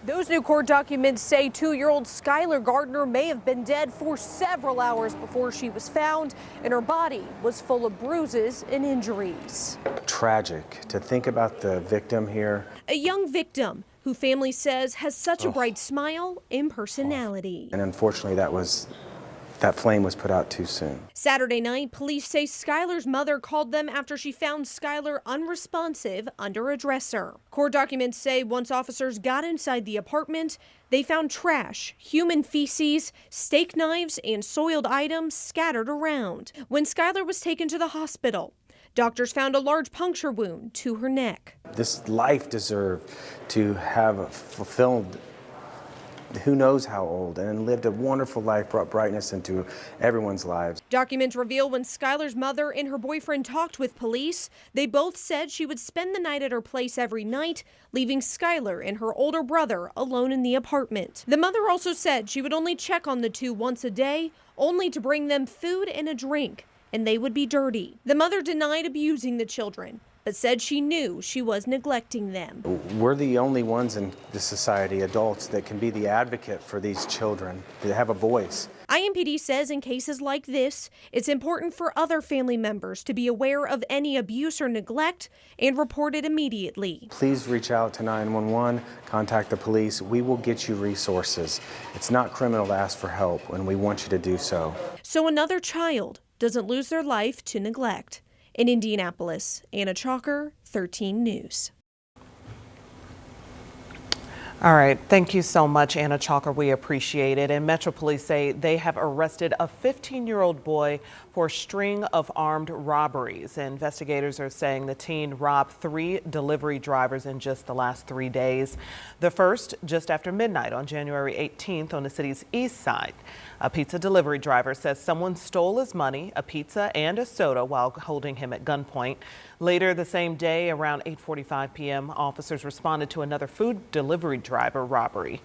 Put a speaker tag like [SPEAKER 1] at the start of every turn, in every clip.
[SPEAKER 1] Those new court documents say 2-year-old Skylar Gardner may have been dead for several hours before she was found, and her body was full of bruises and injuries.
[SPEAKER 2] Tragic to think about the victim here.
[SPEAKER 1] A young victim who family says has such a bright smile and personality.
[SPEAKER 2] And unfortunately, that flame was put out too soon.
[SPEAKER 1] Saturday night, police say Skylar's mother called them after she found Skylar unresponsive under a dresser. Court documents say once officers got inside the apartment, they found trash, human feces, steak knives, and soiled items scattered around. When Skylar was taken to the hospital, doctors found a large puncture wound to her neck.
[SPEAKER 2] This life deserved to have fulfilled who knows how old, and lived a wonderful life, brought brightness into everyone's lives.
[SPEAKER 1] Documents reveal when Skylar's mother and her boyfriend talked with police, they both said she would spend the night at her place every night, leaving Skylar and her older brother alone in the apartment. The mother also said she would only check on the two once a day, only to bring them food and a drink, and they would be dirty. The mother denied abusing the children, but said she knew she was neglecting them.
[SPEAKER 2] We're the only ones in the society, adults, that can be the advocate for these children, that have a voice.
[SPEAKER 1] IMPD says in cases like this, it's important for other family members to be aware of any abuse or neglect and report it immediately.
[SPEAKER 2] Please reach out to 911, contact the police. We will get you resources. It's not criminal to ask for help, and we want you to do so.
[SPEAKER 1] So another child doesn't lose their life to neglect. In Indianapolis, Anna Chalker, 13 News.
[SPEAKER 3] All right. Thank you so much, Anna Chalker. We appreciate it. And Metro Police say they have arrested a 15-year-old boy for a string of armed robberies. Investigators are saying the teen robbed 3 delivery drivers in just the last 3 days. The first just after midnight on January 18th on the city's east side. A pizza delivery driver says someone stole his money, a pizza and a soda while holding him at gunpoint. Later the same day, around 8:45 p.m., officers responded to another food delivery driver robbery.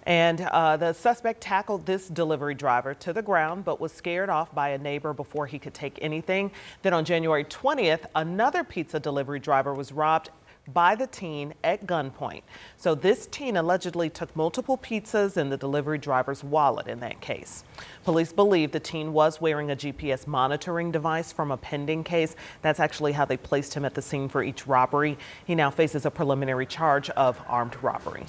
[SPEAKER 3] And the suspect tackled this delivery driver to the ground, but was scared off by a neighbor before he could take anything. Then on January 20th, another pizza delivery driver was robbed by the teen at gunpoint. So this teen allegedly took multiple pizzas and the delivery driver's wallet in that case. Police believe the teen was wearing a GPS monitoring device from a pending case. That's actually how they placed him at the scene for each robbery. He now faces a preliminary charge of armed robbery.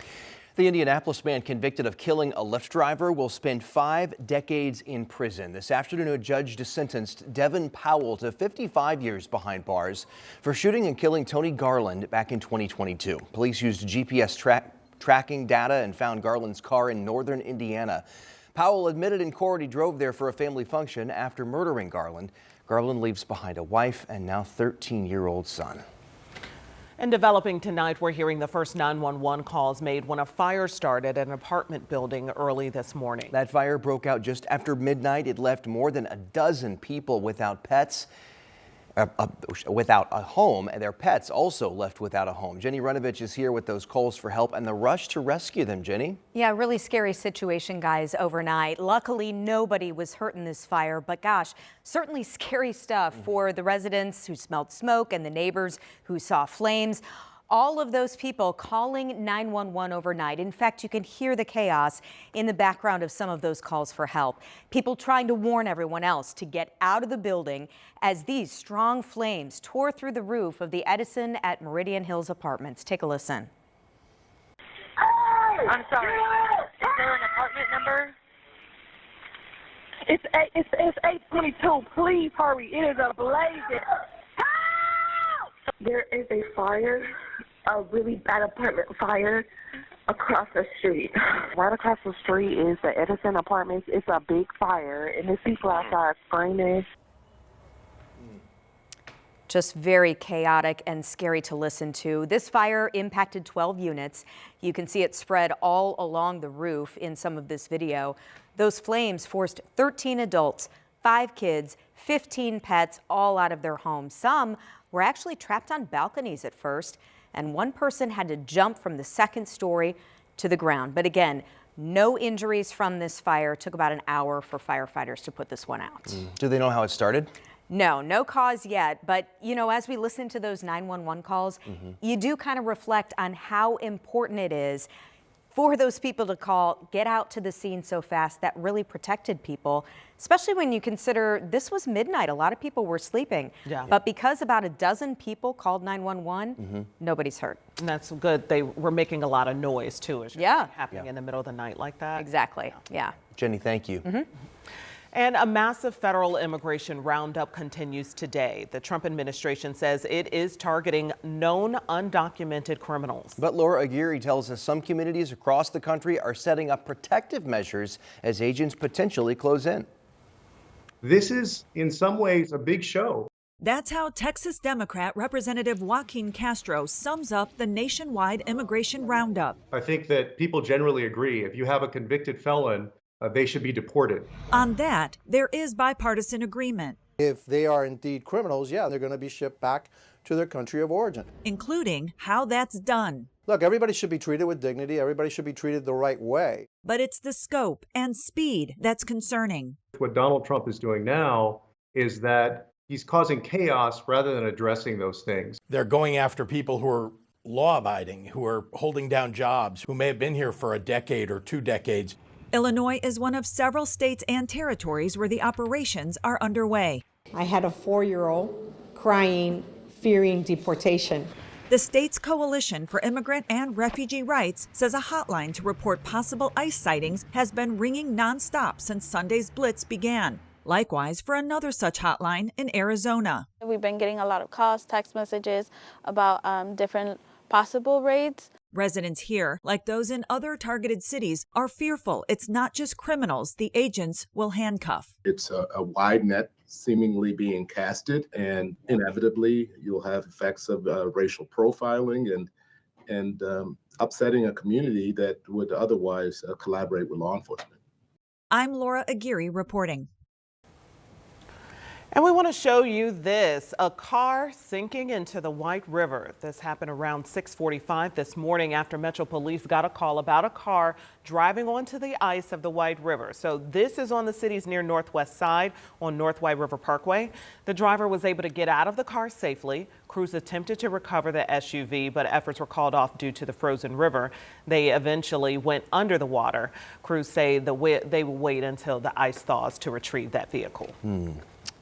[SPEAKER 4] The Indianapolis man convicted of killing a Lyft driver will spend 5 decades in prison. This afternoon, a judge sentenced Devin Powell to 55 years behind bars for shooting and killing Tony Garland back in 2022. Police used GPS tracking data and found Garland's car in northern Indiana. Powell admitted in court he drove there for a family function after murdering Garland. Garland leaves behind a wife and now 13-year-old son.
[SPEAKER 3] And developing tonight, we're hearing the first 911 calls made when a fire started at an apartment building early this morning.
[SPEAKER 4] That fire broke out just after midnight. It left more than a dozen people without pets, without a home, and their pets also left without a home. Jenny Runovich is here with those calls for help and the rush to rescue them. Jenny?
[SPEAKER 5] Yeah, really scary situation, guys, overnight. Luckily, nobody was hurt in this fire, but gosh, certainly scary stuff for the residents who smelled smoke and the neighbors who saw flames. All of those people calling 911 overnight. In fact, you can hear the chaos in the background of some of those calls for help. People trying to warn everyone else to get out of the building as these strong flames tore through the roof of the Edison at Meridian Hills apartments. Take a listen.
[SPEAKER 6] I'm sorry. Is there an apartment number? It's 822. Please hurry. It is ablaze. There is a fire, a really bad apartment fire across the street. Right across the street is the Edison Apartments. It's a big fire, and there's people outside screaming.
[SPEAKER 5] Just very chaotic and scary to listen to. This fire impacted 12 units. You can see it spread all along the roof in some of this video. Those flames forced 13 adults, 5 kids, 15 pets, all out of their homes. Some were actually trapped on balconies at first, and one person had to jump from the 2nd story to the ground. But again, no injuries from this fire. It took about an hour for firefighters to put this one out.
[SPEAKER 4] Do they know how it started?
[SPEAKER 5] No cause yet. But, you know, as we listen to those 911 calls, you do kind of reflect on how important it is for those people to call, get out to the scene so fast, that really protected people, especially when you consider this was midnight. A lot of people were sleeping.
[SPEAKER 3] Yeah.
[SPEAKER 5] But because about a dozen people called 911, nobody's hurt.
[SPEAKER 3] And that's good. They were making a lot of noise too. It's just
[SPEAKER 5] Yeah.
[SPEAKER 3] happening in the middle of the night like that.
[SPEAKER 5] Exactly. Yeah.
[SPEAKER 4] Jenny, thank you.
[SPEAKER 3] And a massive federal immigration roundup continues today. The Trump administration says it is targeting known undocumented criminals.
[SPEAKER 4] But Laura Aguirre tells us some communities across the country are setting up protective measures as agents potentially close in.
[SPEAKER 7] This is, in some ways, a big show.
[SPEAKER 8] That's how Texas Democrat Representative Joaquin Castro sums up the nationwide immigration roundup.
[SPEAKER 7] I think that people generally agree if you have a convicted felon, they should be deported.
[SPEAKER 8] On that, there is bipartisan agreement,
[SPEAKER 9] If they are indeed criminals, yeah, they're going to be shipped back to their country of origin.
[SPEAKER 8] including how that's done.
[SPEAKER 9] Look, everybody should be treated with dignity. Everybody should be treated the right way.
[SPEAKER 8] But it's the scope and speed that's concerning.
[SPEAKER 7] What Donald Trump is doing now is that he's causing chaos rather than addressing those things.
[SPEAKER 10] They're going after people who are law-abiding, who are holding down jobs, who may have been here for a decade or 2 decades.
[SPEAKER 8] Illinois is one of several states and territories where the operations are underway.
[SPEAKER 11] I had a 4-year-old crying, fearing deportation.
[SPEAKER 8] The state's Coalition for Immigrant and Refugee Rights says a hotline to report possible ICE sightings has been ringing nonstop since Sunday's blitz began. Likewise for another such hotline in Arizona.
[SPEAKER 12] We've been getting a lot of calls, text messages about different possible raids.
[SPEAKER 8] Residents here, like those in other targeted cities, are fearful it's not just criminals the agents will handcuff.
[SPEAKER 13] It's a wide net seemingly being casted, and inevitably you'll have effects of racial profiling and upsetting a community that would otherwise collaborate with law enforcement.
[SPEAKER 8] I'm Laura Aguirre reporting.
[SPEAKER 3] And we want to show you this, a car sinking into the White River. This happened around 6:45 this morning after Metro Police got a call about a car driving onto the ice of the White River. So this is on the city's near northwest side on North White River Parkway. The driver was able to get out of the car safely. Crews attempted to recover the SUV, but efforts were called off due to the frozen river. They eventually went under the water. Crews say they will wait until the ice thaws to retrieve that vehicle.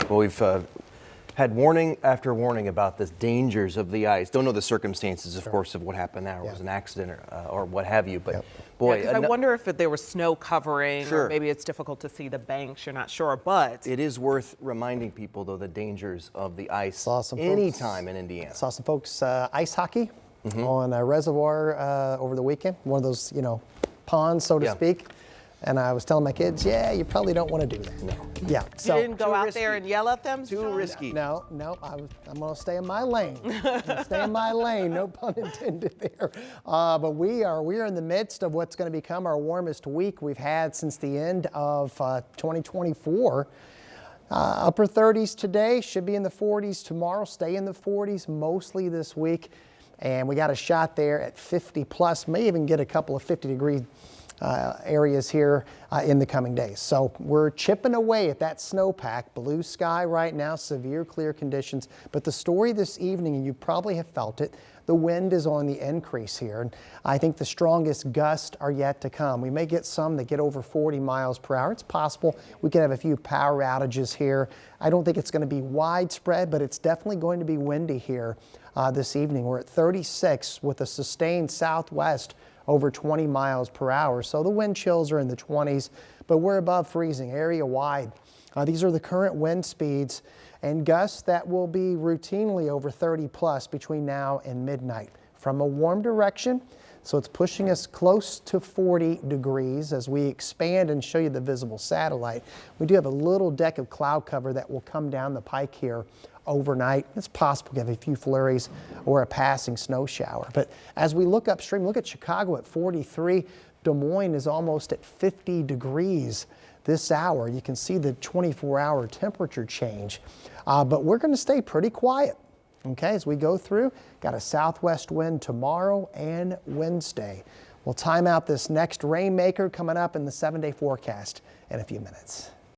[SPEAKER 4] Well, we've had warning after warning about the dangers of the ice. Don't know the circumstances, of course, of what happened there. It was an accident or what have you. But boy,
[SPEAKER 3] I wonder if there was snow covering,
[SPEAKER 4] Sure.
[SPEAKER 3] or maybe it's difficult to see the banks. You're not sure, but
[SPEAKER 4] it is worth reminding people, though, the dangers of the ice
[SPEAKER 14] Saw some
[SPEAKER 4] anytime in Indiana.
[SPEAKER 14] Saw some folks ice hockey on a reservoir over the weekend, one of those, ponds, so to speak. And I was telling my kids, yeah, you probably don't want to do that.
[SPEAKER 4] No.
[SPEAKER 14] Yeah.
[SPEAKER 3] you didn't go out there and yell at them?
[SPEAKER 4] Too risky.
[SPEAKER 14] No, I'm going to stay in my lane. Stay in my lane, no pun intended there. But we are in the midst of what's going to become our warmest week we've had since the end of 2024. Upper 30s today, should be in the 40s tomorrow, stay in the 40s mostly this week. And we got a shot there at 50 plus, may even get a couple of 50-degree areas here in the coming days. So we're chipping away at that snowpack. Blue sky right now, severe clear conditions. But the story this evening, and you probably have felt it, the wind is on the increase here. And I think the strongest gusts are yet to come. We may get some that get over 40 miles per hour. It's possible we could have a few power outages here. I don't think it's going to be widespread, but it's definitely going to be windy here this evening. We're at 36 with a sustained southwest over 20 miles per hour. So the wind chills are in the 20s, but we're above freezing area wide. These are the current wind speeds and gusts that will be routinely over 30 plus between now and midnight. From a warm direction, so it's pushing us close to 40 degrees as we expand and show you the visible satellite. We do have a little deck of cloud cover that will come down the pike here overnight. It's possible to have a few flurries or a passing snow shower. But as we look upstream, look at Chicago at 43. Des Moines is almost at 50 degrees this hour. You can see the 24-hour temperature change. But we're going to stay pretty quiet, okay, as we go through. Got a southwest wind tomorrow and Wednesday. We'll time out this next rainmaker coming up in the 7-day forecast in a few minutes.